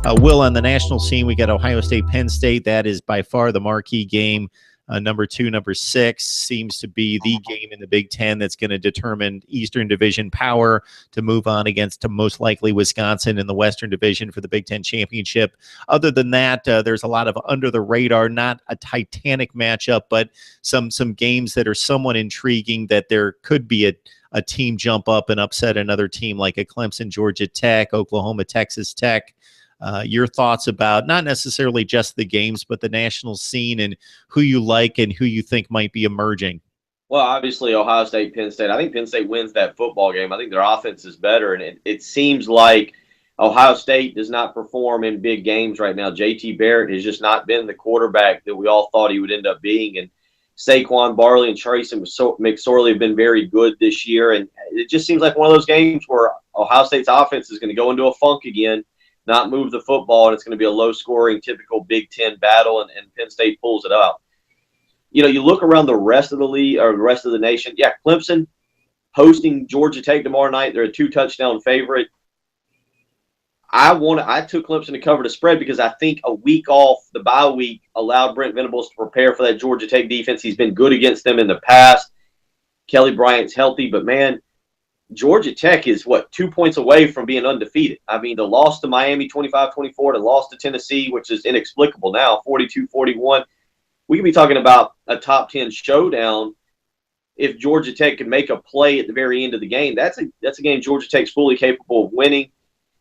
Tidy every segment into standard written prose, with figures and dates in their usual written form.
Will, on the national scene, we got Ohio State, Penn State. That is by far the marquee game. Number 2, number 6 seems to be the game in the Big Ten that's going to determine Eastern Division power to move on against most likely Wisconsin in the Western Division for the Big Ten championship. Other than that, there's a lot of under the radar, not a titanic matchup, but some games that are somewhat intriguing that there could be a team jump up and upset another team, like a Clemson-Georgia Tech, Oklahoma-Texas Tech. Your thoughts about not necessarily just the games, but the national scene and who you like and who you think might be emerging. Well, obviously, Ohio State, Penn State. I think Penn State wins that football game. I think their offense is better, and it seems like Ohio State does not perform in big games right now. J.T. Barrett has just not been the quarterback that we all thought he would end up being, and Saquon Barkley and Tracy McSorley have been very good this year, and it just seems like one of those games where Ohio State's offense is going to go into a funk again, not move the football, and it's going to be a low-scoring, typical Big Ten battle, and Penn State pulls it out. You know, you look around the rest of the league or the rest of the nation. Yeah, Clemson hosting Georgia Tech tomorrow night. They're a 2-touchdown favorite. I took Clemson to cover the spread because I think a week off, the bye week, allowed Brent Venables to prepare for that Georgia Tech defense. He's been good against them in the past. Kelly Bryant's healthy, but man, Georgia Tech is, 2 points away from being undefeated. I mean, the loss to Miami 25-24, the loss to Tennessee, which is inexplicable now, 42-41. We could be talking about a top 10 showdown if Georgia Tech can make a play at the very end of the game. That's a game Georgia Tech's fully capable of winning.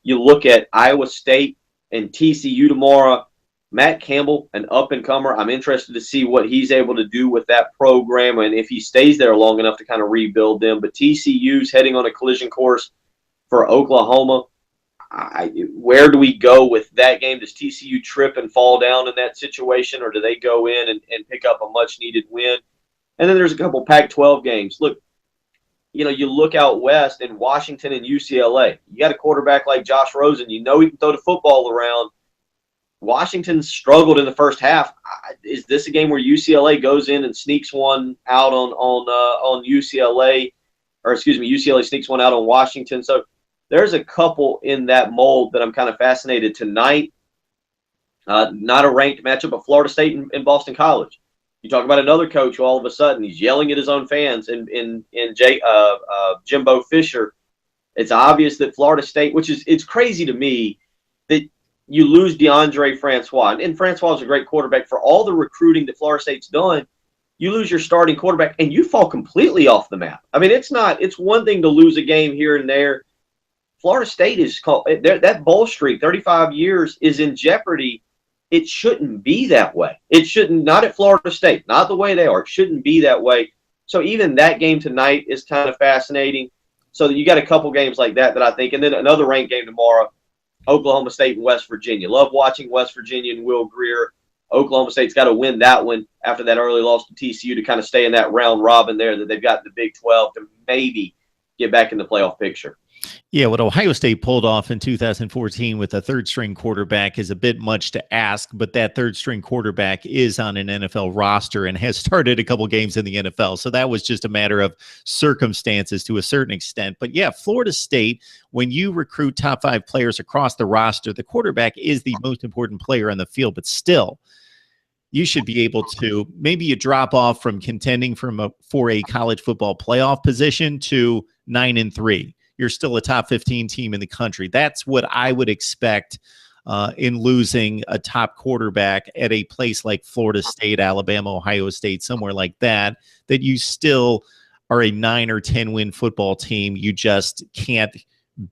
You look at Iowa State and TCU tomorrow. Matt Campbell, an up-and-comer. I'm interested to see what he's able to do with that program and if he stays there long enough to kind of rebuild them. But TCU's heading on a collision course for Oklahoma. Where do we go with that game? Does TCU trip and fall down in that situation, or do they go in and pick up a much-needed win? And then there's a couple Pac-12 games. Look, you know, you look out west in Washington and UCLA. You got a quarterback like Josh Rosen. You know he can throw the football around. Washington struggled in the first half. Is this a game where UCLA goes in and sneaks one out on UCLA, or excuse me, UCLA sneaks one out on Washington? So there's a couple in that mold that I'm kind of fascinated tonight. Not a ranked matchup, but Florida State and Boston College. You talk about another coach who all of a sudden he's yelling at his own fans in Jimbo Fisher. It's obvious that Florida State, it's crazy to me that you lose DeAndre Francois. And Francois is a great quarterback. For all the recruiting that Florida State's done, you lose your starting quarterback and you fall completely off the map. I mean, it's one thing to lose a game here and there. Florida State is called that bowl streak, 35 years, is in jeopardy. It shouldn't be that way. It shouldn't, not at Florida State, not the way they are. It shouldn't be that way. So even that game tonight is kind of fascinating. So you got a couple games like that I think, and then another ranked game tomorrow, Oklahoma State and West Virginia. Love watching West Virginia and Will Grier. Oklahoma State's got to win that one after that early loss to TCU to kind of stay in that round robin there that they've got the Big 12 to maybe get back in the playoff picture. Yeah, what Ohio State pulled off in 2014 with a third-string quarterback is a bit much to ask, but that third-string quarterback is on an NFL roster and has started a couple games in the NFL, so that was just a matter of circumstances to a certain extent. But yeah, Florida State, when you recruit top 5 players across the roster, the quarterback is the most important player on the field, but still, you should be able to, maybe you drop off from contending for a college football playoff position to 9-3. You're still a top 15 team in the country. That's what I would expect in losing a top quarterback at a place like Florida State, Alabama, Ohio State, somewhere like that, that you still are a 9 or 10 win football team. You just can't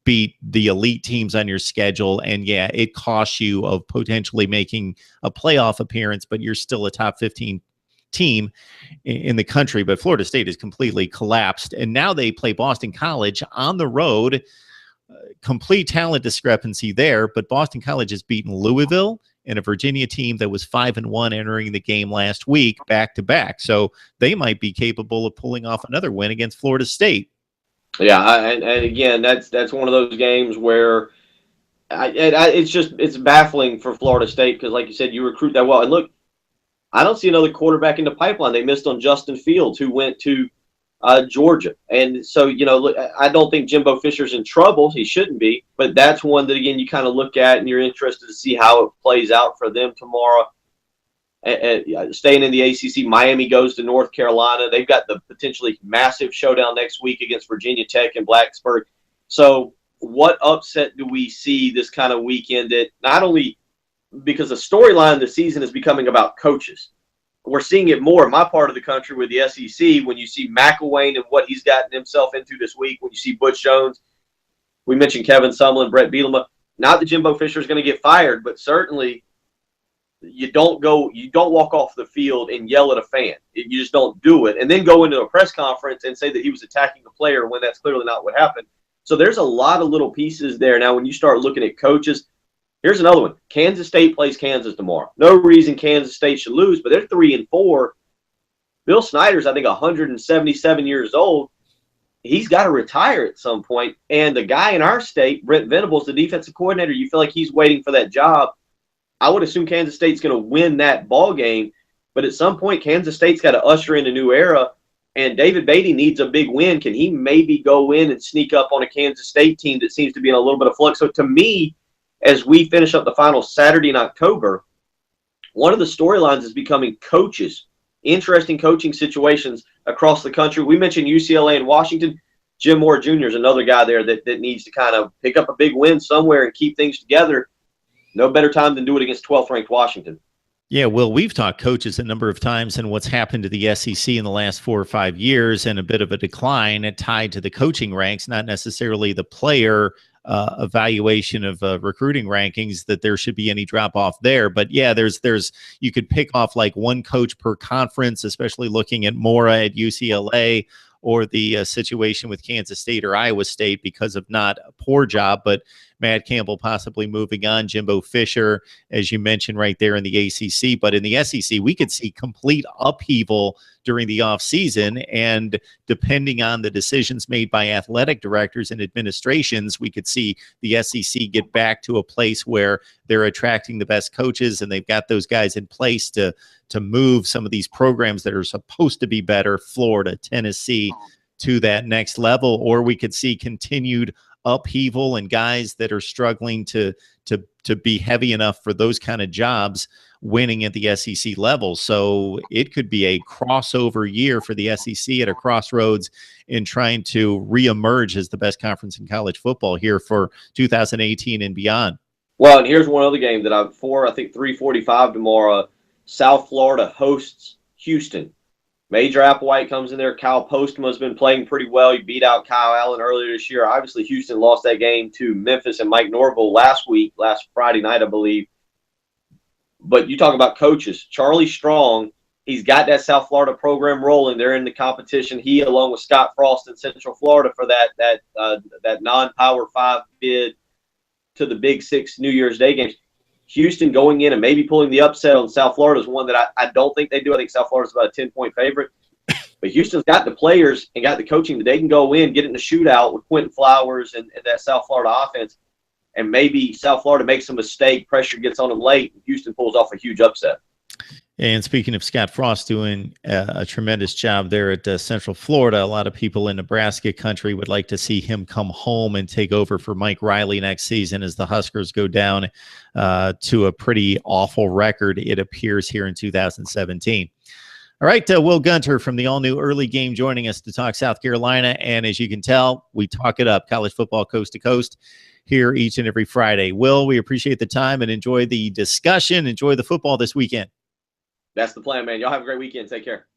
beat the elite teams on your schedule. And yeah, it costs you of potentially making a playoff appearance, but you're still a top 15 team in the country. But Florida State has completely collapsed, and now they play Boston College on the road. Complete talent discrepancy there, but Boston College has beaten Louisville and a Virginia team that was 5-1 entering the game last week back to back. So they might be capable of pulling off another win against Florida State. Yeah, and again, that's one of those games where it's baffling for Florida State because, like you said, you recruit that well. And look, I don't see another quarterback in the pipeline. They missed on Justin Fields, who went to Georgia. And so, look, I don't think Jimbo Fisher's in trouble. He shouldn't be. But that's one that, again, you kind of look at and you're interested to see how it plays out for them tomorrow. Staying in the ACC, Miami goes to North Carolina. They've got the potentially massive showdown next week against Virginia Tech and Blacksburg. So what upset do we see this kind of weekend that not only because the storyline of the season is becoming about coaches. We're seeing it more in my part of the country with the SEC when you see McElwain and what he's gotten himself into this week, when you see Butch Jones. We mentioned Kevin Sumlin, Brett Bielema. Not that Jimbo Fisher is going to get fired, but certainly you don't walk off the field and yell at a fan. You just don't do it. And then go into a press conference and say that he was attacking a player when that's clearly not what happened. So there's a lot of little pieces there. Now, when you start looking at coaches, here's another one. Kansas State plays Kansas tomorrow. No reason Kansas State should lose, but they're 3-4. Bill Snyder's, I think, 177 years old. He's got to retire at some point. And the guy in our state, Brent Venables, the defensive coordinator, you feel like he's waiting for that job. I would assume Kansas State's going to win that ball game, but at some point, Kansas State's got to usher in a new era, and David Beatty needs a big win. Can he maybe go in and sneak up on a Kansas State team that seems to be in a little bit of flux? So to me, as we finish up the final Saturday in October, one of the storylines is becoming coaches, interesting coaching situations across the country. We mentioned UCLA and Washington. Jim Moore Jr. is another guy there that needs to kind of pick up a big win somewhere and keep things together. No better time than do it against 12th ranked Washington. Yeah, well, we've talked coaches a number of times and what's happened to the SEC in the last 4 or 5 years and a bit of a decline tied to the coaching ranks, not necessarily the player evaluation of recruiting rankings, that there should be any drop off there. But yeah, there's you could pick off like one coach per conference, especially looking at Mora at UCLA or the situation with Kansas State or Iowa State because of not a poor job, but Matt Campbell possibly moving on, Jimbo Fisher, as you mentioned right there in the ACC. But in the SEC, we could see complete upheaval during the offseason. And depending on the decisions made by athletic directors and administrations, we could see the SEC get back to a place where they're attracting the best coaches and they've got those guys in place to move some of these programs that are supposed to be better, Florida, Tennessee, to that next level. Or we could see continued upheaval and guys that are struggling to be heavy enough for those kind of jobs winning at the SEC level. So it could be a crossover year for the SEC at a crossroads in trying to reemerge as the best conference in college football here for 2018 and beyond. Well, and here's one other game that I think 3:45 tomorrow. South Florida hosts Houston. Major Applewhite comes in there. Kyle Postma has been playing pretty well. He beat out Kyle Allen earlier this year. Obviously, Houston lost that game to Memphis and Mike Norville last Friday night, I believe. But you talk about coaches. Charlie Strong, he's got that South Florida program rolling. They're in the competition. He, along with Scott Frost in Central Florida for that non-Power 5 bid to the Big Six New Year's Day games. Houston going in and maybe pulling the upset on South Florida is one that I don't think they do. I think South Florida's about a 10-point favorite. But Houston's got the players and got the coaching that they can go in, get it in a shootout with Quentin Flowers and that South Florida offense. And maybe South Florida makes a mistake, pressure gets on them late, and Houston pulls off a huge upset. And speaking of Scott Frost doing a tremendous job there at Central Florida, a lot of people in Nebraska country would like to see him come home and take over for Mike Riley next season as the Huskers go down to a pretty awful record, it appears, here in 2017. All right, Will Gunter from the all-new Early Game joining us to talk South Carolina. And as you can tell, we talk it up, college football coast to coast, here each and every Friday. Will, we appreciate the time and enjoy the discussion. Enjoy the football this weekend. That's the plan, man. Y'all have a great weekend. Take care.